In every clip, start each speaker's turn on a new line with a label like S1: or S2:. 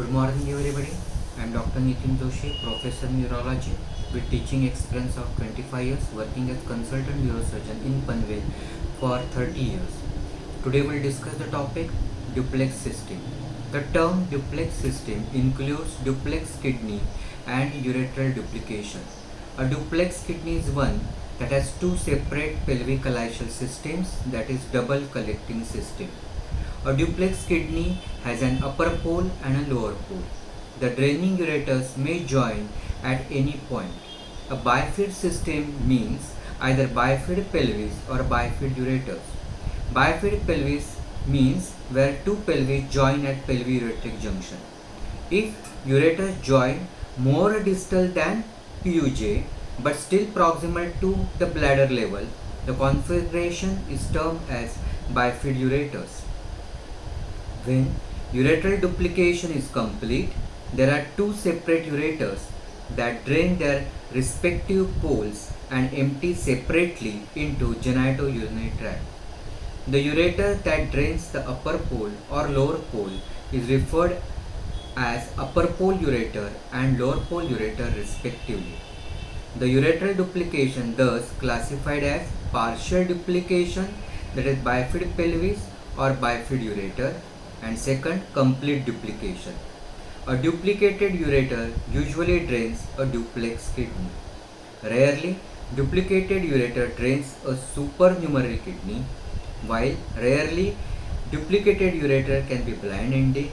S1: Good morning everybody. I am Dr. Nitin Joshi, Professor Neurology with teaching experience of 25 years working as consultant neurosurgeon in Panvel for 30 years. Today we will discuss the topic duplex system. The term duplex system includes duplex kidney and ureteral duplication. A duplex kidney is one that has two separate pelvic collateral systems, that is double collecting system. A duplex kidney has an upper pole and a lower pole. The draining ureters may join at any point. A bifid system means either bifid pelvis or bifid ureters. Bifid pelvis means where two pelvis join at pelviureteric junction. If ureters join more distal than PUJ but still proximal to the bladder level, the configuration is termed as bifid ureters. When ureteral duplication is complete, there are two separate ureters that drain their respective poles and empty separately into genitourinary tract. The ureter that drains the upper pole or lower pole is referred as upper pole ureter and lower pole ureter respectively. The ureteral duplication thus classified as partial duplication, that is bifid pelvis or bifid ureter, and second, complete duplication. A duplicated ureter usually drains a duplex kidney. Rarely, duplicated ureter drains a supernumerary kidney, while rarely, duplicated ureter can be blind-ended.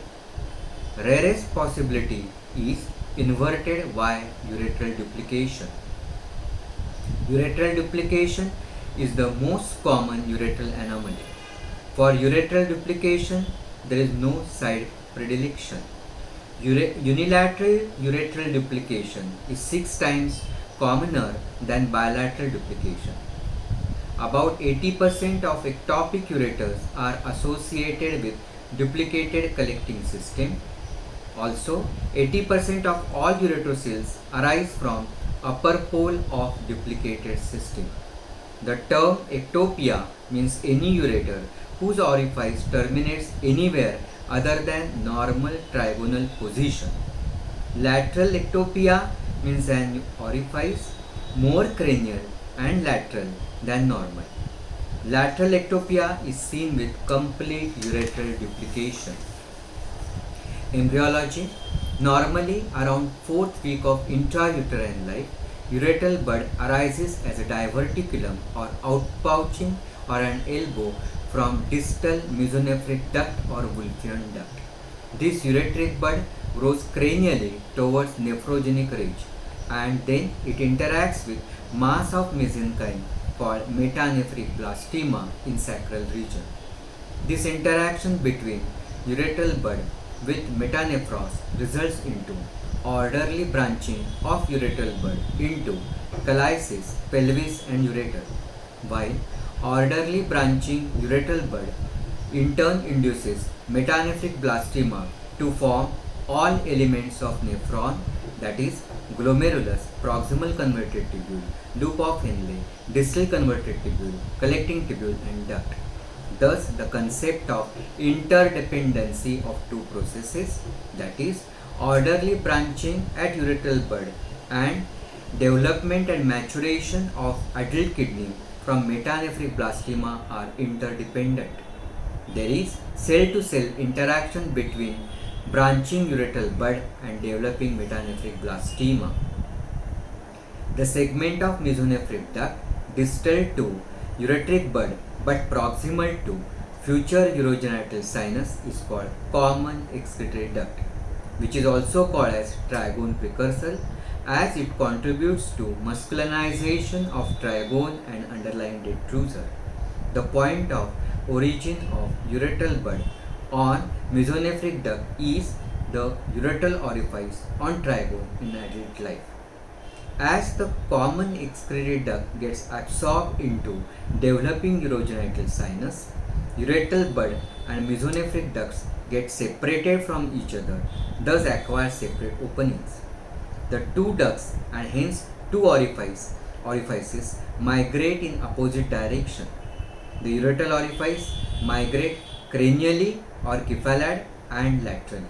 S1: Rarest possibility is inverted Y ureteral duplication. Ureteral duplication is the most common ureteral anomaly. For ureteral duplication, there is no side predilection. Unilateral ureteral duplication is 6 times commoner than bilateral duplication. About 80% of ectopic ureters are associated with duplicated collecting system. Also, 80% of all ureterocells arise from upper pole of duplicated system. The term ectopia means any ureter whose orifice terminates anywhere other than normal trigonal position. Lateral ectopia means an orifice more cranial and lateral than normal. Lateral ectopia is seen with complete ureteral duplication. Embryology. Normally, around 4th week of intrauterine life, ureteral bud arises as a diverticulum or outpouching or an elbow from distal mesonephric duct or Wolffian duct. This ureteric bud grows cranially towards nephrogenic ridge and then it interacts with mass of mesenchyme called metanephric blastema in sacral region. This interaction between ureteral bud with metanephros results into orderly branching of ureteral bud into calyces, pelvis and ureter, while orderly branching ureteral bud in turn induces metanephric blastema to form all elements of nephron, that is glomerulus, proximal converted tubule, loop of Henle, distal converted tubule, collecting tubule and duct. Thus, the concept of interdependency of two processes, that is orderly branching at ureteral bud and development and maturation of adult kidney from metanephric blastema are interdependent. There is cell-to-cell interaction between branching ureteral bud and developing metanephric blastema. The segment of mesonephric duct distal to ureteric bud but proximal to future urogenital sinus is called common excretory duct, which is also called as trigone precursor, as it contributes to musculinization of trigone and underlying detrusor. The point of origin of ureteral bud on mesonephric duct is the ureteral orifice on trigone in adult life. As the common excretory duct gets absorbed into developing urogenital sinus, ureteral bud and mesonephric ducts get separated from each other, thus acquire separate openings. The two ducts and hence two orifices migrate in opposite direction. The ureteral orifice migrate cranially or cephalad and laterally.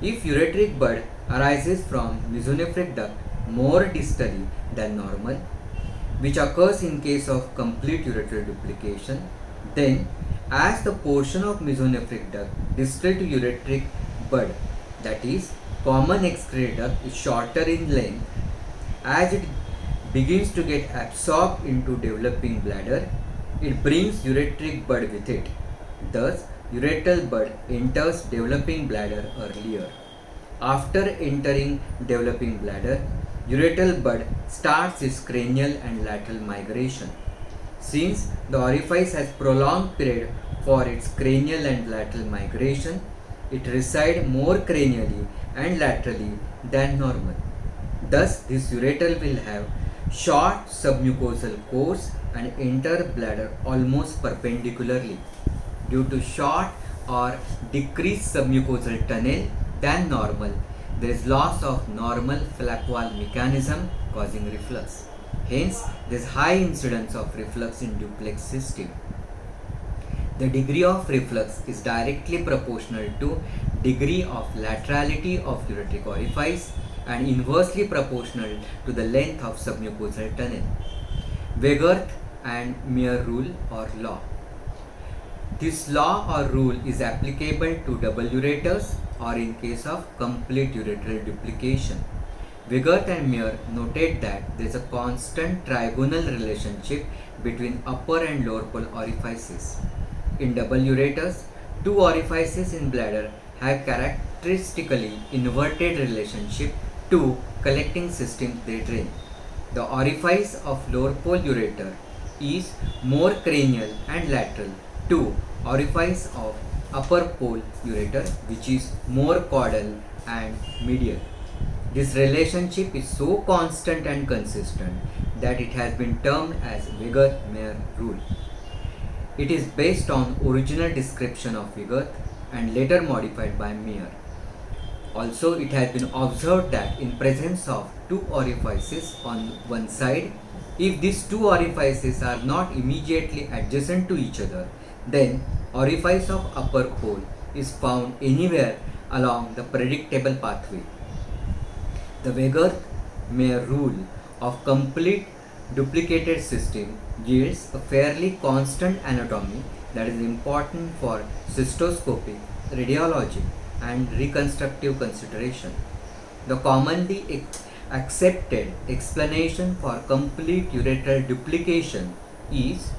S1: If ureteric bud arises from mesonephric duct more distally than normal, which occurs in case of complete ureteral duplication, then as the portion of mesonephric duct distal to ureteric bud, that is common excretory duct, is shorter in length, as it begins to get absorbed into developing bladder, it brings ureteric bud with it. Thus, ureteral bud enters developing bladder earlier. After entering developing bladder, ureteral bud starts its cranial and lateral migration. Since the orifice has prolonged period for its cranial and lateral migration, it resides more cranially and laterally than normal. Thus, this ureter will have short submucosal course and enter bladder almost perpendicularly. Due to short or decreased submucosal tunnel than normal, there is loss of normal Flack-Wall mechanism causing reflux. Hence, there is high incidence of reflux in duplex system. The degree of reflux is directly proportional to degree of laterality of ureteric orifice and inversely proportional to the length of submucosal tunnel. Wegerth and Meyer rule or law. This law or rule is applicable to double ureters or in case of complete ureteral duplication. Wegerth and Meyer noted that there is a constant trigonal relationship between upper and lower pole orifices. In double ureters, two orifices in bladder have characteristically inverted relationship to collecting systems they drain. The orifice of lower pole ureter is more cranial and lateral to orifice of upper pole ureter, which is more caudal and medial. This relationship is so constant and consistent that it has been termed as Wegerth-Meyer rule. It is based on original description of Wegerth and later modified by Meyer. Also, it has been observed that in presence of two orifices on one side, if these two orifices are not immediately adjacent to each other, then orifice of upper pole is found anywhere along the predictable pathway. The Wegerth-Meyer rule of complete duplicated system yields a fairly constant anatomy that is important for cystoscopic, radiologic and reconstructive consideration. The commonly accepted explanation for complete ureteral duplication is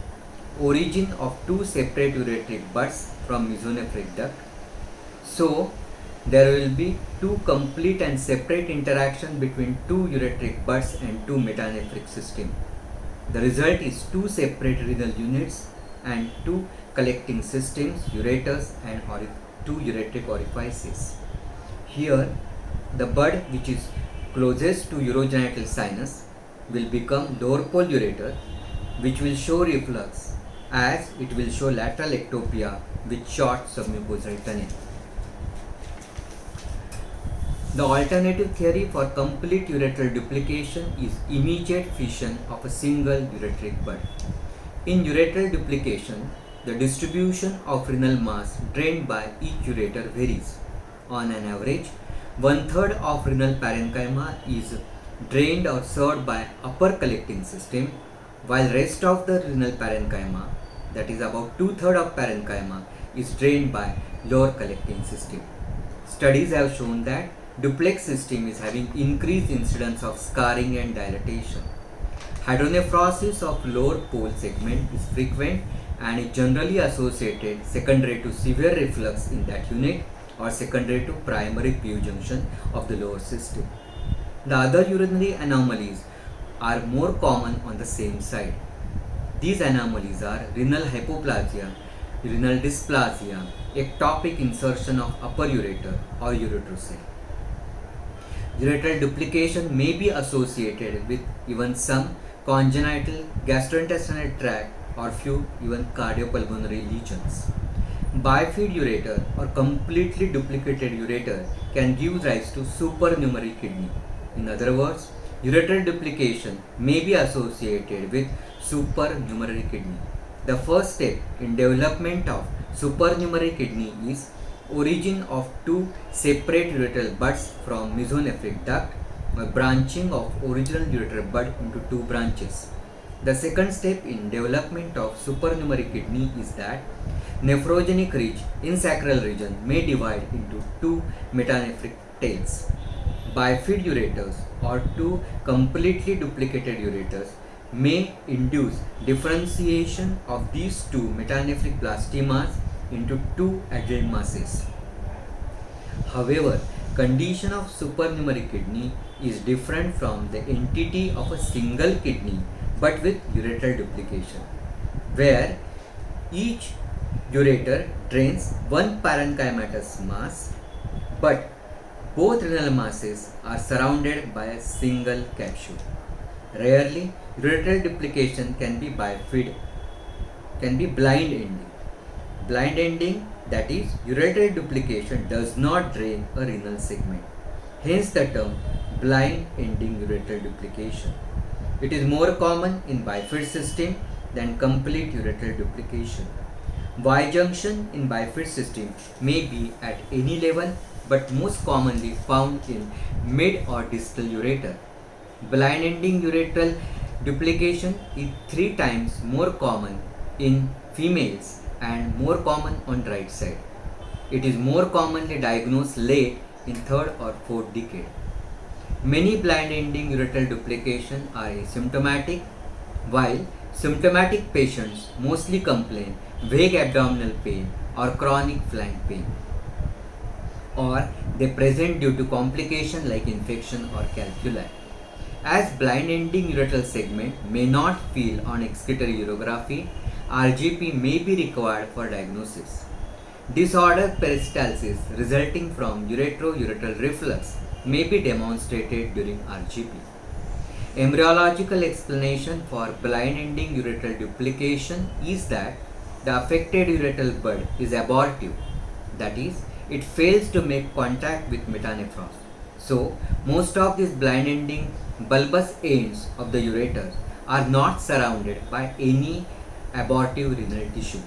S1: origin of two separate ureteric buds from mesonephric duct. So, there will be two complete and separate interaction between two ureteric buds and two metanephric system. The result is two separate renal units and two collecting systems, ureters and two ureteric orifices. Here, the bud which is closest to urogenital sinus will become lower pole ureter, which will show reflux as it will show lateral ectopia with short submucosal tunnel. The alternative theory for complete ureteral duplication is immediate fission of a single ureteric bud. In ureteral duplication, the distribution of renal mass drained by each ureter varies. On an average, 1/3 of renal parenchyma is drained or served by upper collecting system, while rest of the renal parenchyma, that is about 2/3 of parenchyma, is drained by lower collecting system. Studies have shown that duplex system is having increased incidence of scarring and dilatation. Hydronephrosis of lower pole segment is frequent and is generally associated secondary to severe reflux in that unit or secondary to primary PU junction of the lower system. The other urinary anomalies are more common on the same side. These anomalies are renal hypoplasia, renal dysplasia, ectopic insertion of upper ureter or ureterocele. Ureteral duplication may be associated with even some congenital gastrointestinal tract or few even cardiopulmonary lesions. Bifid ureter or completely duplicated ureter can give rise to supernumerary kidney. In other words, ureteral duplication may be associated with supernumerary kidney. The first step in development of supernumerary kidney is origin of two separate ureteral buds from mesonephric duct or branching of original ureteral bud into two branches. The second step in development of supernumerary kidney is that nephrogenic ridge in sacral region may divide into two metanephric tails. Bifid ureters or two completely duplicated ureters may induce differentiation of these two metanephric blastemas into two adjoint masses. However, condition of supernumerary kidney is different from the entity of a single kidney but with ureteral duplication, where each ureter drains one parenchymatous mass, but both renal masses are surrounded by a single capsule. Rarely, ureteral duplication can be blind ending. Blind ending, that is, ureteral duplication does not drain a renal segment. Hence the term blind ending ureteral duplication. It is more common in bifid system than complete ureteral duplication. Y junction in bifid system may be at any level but most commonly found in mid or distal ureter. Blind ending ureteral duplication is 3 times more common in females and more common on right side. It is more commonly diagnosed late in 3rd or 4th decade. Many blind ending ureteral duplication are asymptomatic, while symptomatic patients mostly complain vague abdominal pain or chronic flank pain, or they present due to complication like infection or calculi. As blind ending ureteral segment may not feel on excretory urography, RGP may be required for diagnosis. Disordered peristalsis resulting from uretero-ureteral reflux may be demonstrated during RGP. Embryological explanation for blind ending ureteral duplication is that the affected ureteral bud is abortive, that is, it fails to make contact with metanephros. So, most of these blind ending bulbous ends of the ureters are not surrounded by any abortive renal tissue.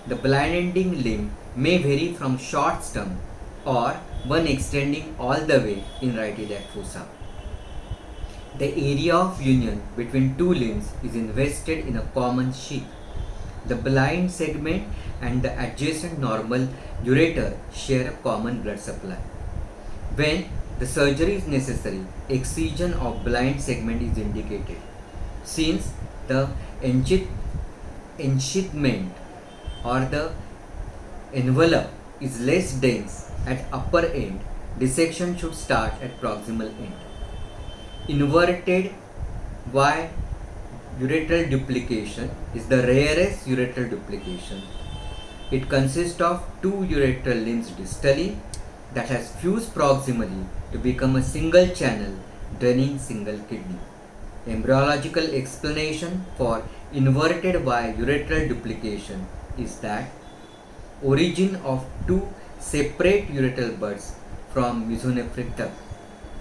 S1: The blind ending limb may vary from short stem or one extending all the way in right iliac fossa. The area of union between two limbs is invested in a common sheath. The blind segment and the adjacent normal ureter share a common blood supply. When the surgery is necessary, excision of blind segment is indicated. Since the enchithment or the envelope is less dense at upper end, dissection should start at proximal end. Inverted Y ureteral duplication is the rarest ureteral duplication. It consists of two ureteral limbs distally that has fused proximally to become a single channel draining single kidney. Embryological explanation for inverted Y ureteral duplication is that origin of two separate ureteral buds from mesonephric duct.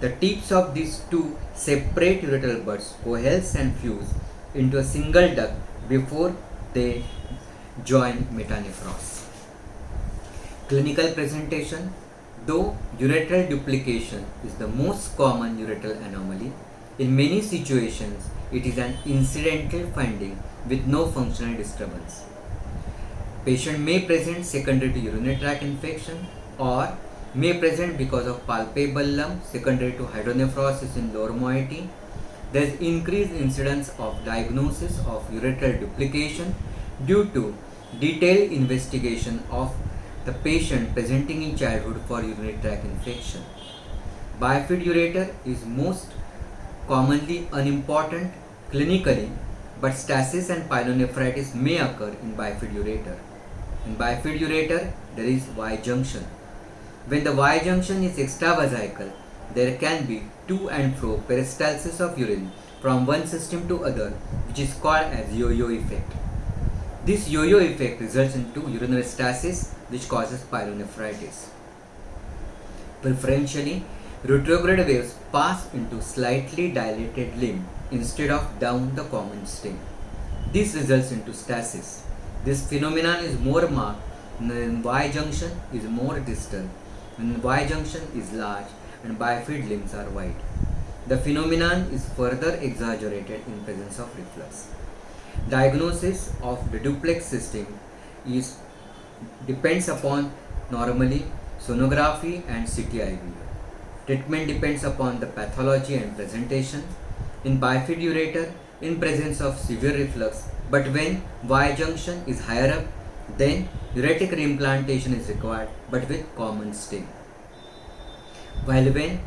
S1: The tips of these two separate ureteral buds coalesce and fuse into a single duct before they join metanephros. Clinical presentation. Though ureteral duplication is the most common ureteral anomaly, in many situations it is an incidental finding with no functional disturbance. Patient may present secondary to urinary tract infection or may present because of palpable lump secondary to hydronephrosis in lower moiety. There is increased incidence of diagnosis of ureteral duplication due to detailed investigation of the patient presenting in childhood for urinary tract infection. Bifid ureter is most commonly unimportant clinically, but stasis and pyelonephritis may occur in bifid ureter. In bifid ureter, there is Y junction. When the Y junction is extravesical, there can be to and fro peristalsis of urine from one system to other, which is called as yo-yo effect. This yo-yo effect results into urinary stasis, which causes pyelonephritis. Preferentially, retrograde waves pass into slightly dilated limb instead of down the common stem. This results into stasis. This phenomenon is more marked then Y junction is more distal, and Y junction is large, and bifid limbs are wide. The phenomenon is further exaggerated in presence of reflux. Diagnosis of the duplex system is depends upon normally sonography and CT-IVR. Treatment depends upon the pathology and presentation. In bifid ureter, in presence of severe reflux, but when Y junction is higher up, then uretic reimplantation is required, but with common sting. While when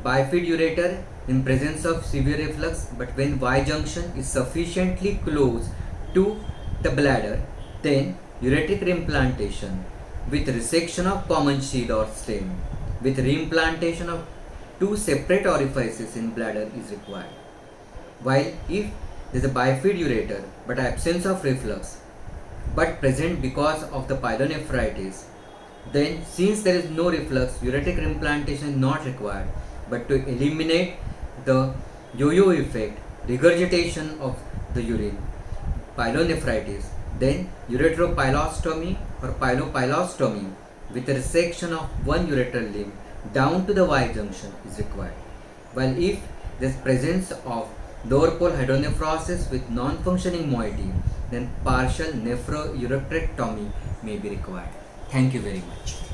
S1: bifid ureter in presence of severe reflux, but when Y junction is sufficiently close to the bladder, then uretic reimplantation with resection of common shield or stem with reimplantation of two separate orifices in bladder is required. While if there is a bifid ureter but absence of reflux but present because of the pyelonephritis, then since there is no reflux, uretic reimplantation is not required, but to eliminate the yo-yo effect, regurgitation of the urine, pyelonephritis, then ureteropylostomy or pylopilostomy with a resection of one ureter limb down to the Y junction is required. While if there is presence of lower pole hydronephrosis with non-functioning moiety, then partial nephroureterectomy may be required. Thank you very much.